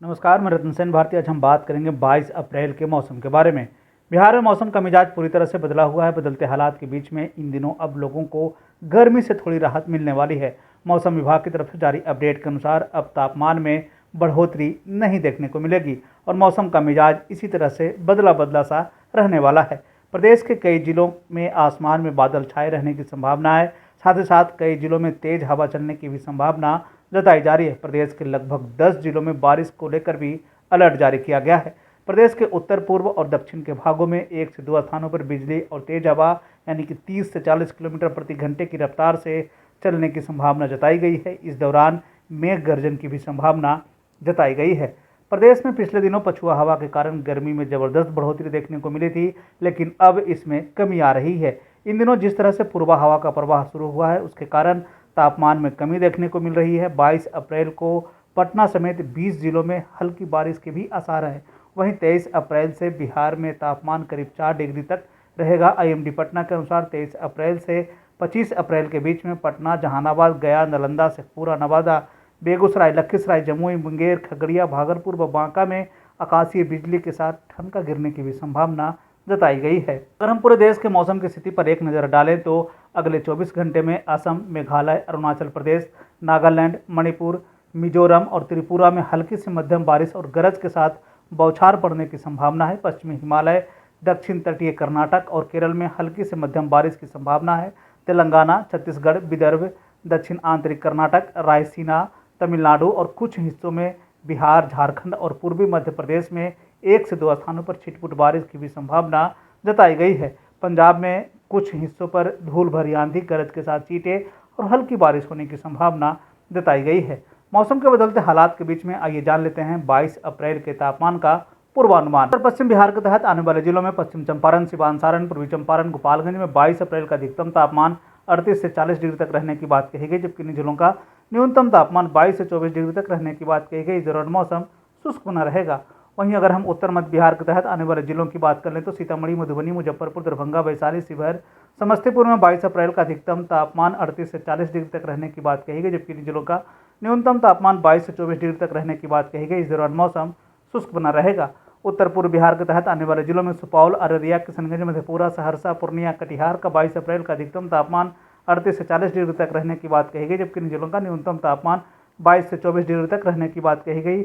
नमस्कार, मैं रतन सेन भारती। आज हम बात करेंगे 22 अप्रैल के मौसम के बारे में। बिहार में मौसम का मिजाज पूरी तरह से बदला हुआ है। बदलते हालात के बीच में इन दिनों अब लोगों को गर्मी से थोड़ी राहत मिलने वाली है। मौसम विभाग की तरफ से जारी अपडेट के अनुसार अब तापमान में बढ़ोतरी नहीं देखने को मिलेगी और मौसम का मिजाज इसी तरह से बदला बदला सा रहने वाला है। प्रदेश के कई जिलों में आसमान में बादल छाए रहने की संभावना है। साथ ही साथ कई जिलों में तेज हवा चलने की भी संभावना जताई जा रही है। प्रदेश के लगभग 10 जिलों में बारिश को लेकर भी अलर्ट जारी किया गया है। प्रदेश के उत्तर पूर्व और दक्षिण के भागों में 1 से 2 स्थानों पर बिजली और तेज हवा यानी कि 30 से 40 किलोमीटर प्रति घंटे की रफ्तार से चलने की संभावना जताई गई है। इस दौरान मेघ गर्जन की भी संभावना जताई गई है। प्रदेश में पिछले दिनों पछुआ हवा के कारण गर्मी में जबरदस्त बढ़ोतरी देखने को मिली थी, लेकिन अब इसमें कमी आ रही है। इन दिनों जिस तरह से पूर्वा हवा का प्रवाह शुरू हुआ है, उसके कारण तापमान में कमी देखने को मिल रही है। 22 अप्रैल को पटना समेत 20 जिलों में हल्की बारिश के भी आसार हैं। वहीं 23 अप्रैल से बिहार में तापमान करीब 4 डिग्री तक रहेगा। IMD पटना के अनुसार 23 अप्रैल से 25 अप्रैल के बीच में पटना, जहानाबाद, गया, नालंदा, शेखपुरा, नवादा, बेगूसराय, लखीसराय, जमुई, मुंगेर, खगड़िया, भागलपुर व बांका में आकाशीय बिजली के साथ ठनका गिरने की भी संभावना जताई गई है। अगर हम पूरे देश के मौसम की स्थिति पर एक नज़र डालें तो अगले 24 घंटे में असम, मेघालय, अरुणाचल प्रदेश, नागालैंड, मणिपुर, मिजोरम और त्रिपुरा में हल्की से मध्यम बारिश और गरज के साथ बौछार पड़ने की संभावना है। पश्चिमी हिमालय, दक्षिण तटीय कर्नाटक और केरल में हल्की से मध्यम बारिश की संभावना है। तेलंगाना, छत्तीसगढ़, विदर्भ, दक्षिण आंतरिक कर्नाटक, रायसीना, तमिलनाडु और कुछ हिस्सों में बिहार, झारखंड और पूर्वी मध्य प्रदेश में 1 से 2 स्थानों पर छिटपुट बारिश की भी संभावना जताई गई है। पंजाब में कुछ हिस्सों पर धूल भरी आंधी, गरज के साथ चींटे और हल्की बारिश होने की संभावना जताई गई है। मौसम के बदलते हालात के बीच में आइए जान लेते हैं 22 अप्रैल के तापमान का पूर्वानुमान। उत्तर पश्चिम बिहार के तहत आने वाले जिलों में पश्चिम चंपारण, सिवान, सारण, पूर्वी चंपारण, गोपालगंज में 22 अप्रैल का अधिकतम तापमान 38 से 40 डिग्री तक रहने की बात कही गई, जबकि इन जिलों का न्यूनतम तापमान 22 से 24 डिग्री तक रहने की बात कही गई। इस दौरान मौसम शुष्क बना रहेगा। वहीं अगर हम उत्तर मध्य बिहार के तहत आने वाले जिलों की बात कर लें तो सीतामढ़ी, मधुबनी, मुजफ्फरपुर, दरभंगा, वैशाली, शिवहर, समस्तीपुर में 22 अप्रैल का अधिकतम तापमान 38 से 40 डिग्री तक रहने की बात कही गई, जबकि इन जिलों का न्यूनतम तापमान 22 से 24 डिग्री तक रहने की बात कही गई। इस दौरान मौसम शुष्क बना रहेगा। उत्तर पूर्व बिहार के तहत आने वाले जिलों में सुपौल, अररिया, किशनगंज, मधेपुरा, सहरसा, पूर्णिया, कटिहार का 22 अप्रैल का अधिकतम तापमान 38 से 40 डिग्री तक रहने की बात कही गई, जबकि इन जिलों का न्यूनतम तापमान 22 से 24 डिग्री तक रहने की बात कही गई।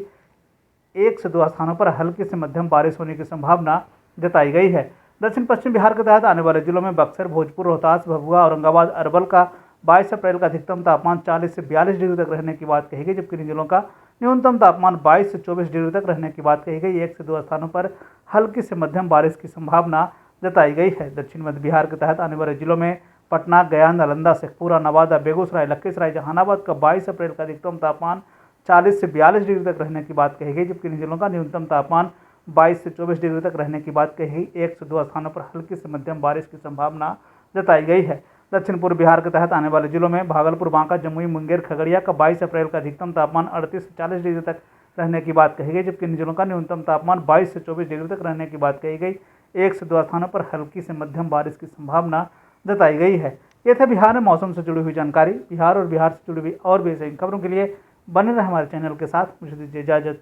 1 से 2 स्थानों पर हल्की से मध्यम बारिश होने की संभावना जताई गई है। दक्षिण पश्चिम बिहार के तहत आने वाले जिलों में बक्सर, भोजपुर, रोहतास, भभुआ, औरंगाबाद, अरवल का 22 अप्रैल का अधिकतम तापमान 40 से 42 डिग्री तक रहने की बात कही गई, जबकि इन जिलों का न्यूनतम तापमान 22 से 24 डिग्री तक रहने की बात कही गई। 1 से 2 स्थानों पर हल्की से मध्यम बारिश की संभावना जताई गई है। दक्षिण मध्य बिहार के तहत आने वाले जिलों में पटना, गया, नालंदा, शेखपुरा, नवादा, बेगूसराय, लखीसराय, जहानाबाद का 22 अप्रैल का अधिकतम तापमान 40 से 42 डिग्री तक रहने की बात कही गई, जबकि इन जिलों का न्यूनतम तापमान 22 से 24 डिग्री तक रहने की बात कही गई। 1 से 2 स्थानों पर हल्की से मध्यम बारिश की संभावना जताई गई है। दक्षिण पूर्व बिहार के तहत आने वाले जिलों में भागलपुर, बांका, जमुई, मुंगेर, खगड़िया का 22 अप्रैल का अधिकतम तापमान 38 से 40 डिग्री तक रहने की बात कही गई, जबकि इन जिलों का न्यूनतम तापमान 22 से 24 डिग्री तक रहने की बात कही गई। 1 से 2 स्थानों पर हल्की से मध्यम बारिश की संभावना जताई गई है। ये था बिहार में मौसम से जुड़ी हुई जानकारी। बिहार और बिहार से जुड़ी हुई और भी ऐसी खबरों के लिए बने रहे हमारे चैनल के साथ। मुझे दीजिए इजाज़त।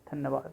धन्यवाद।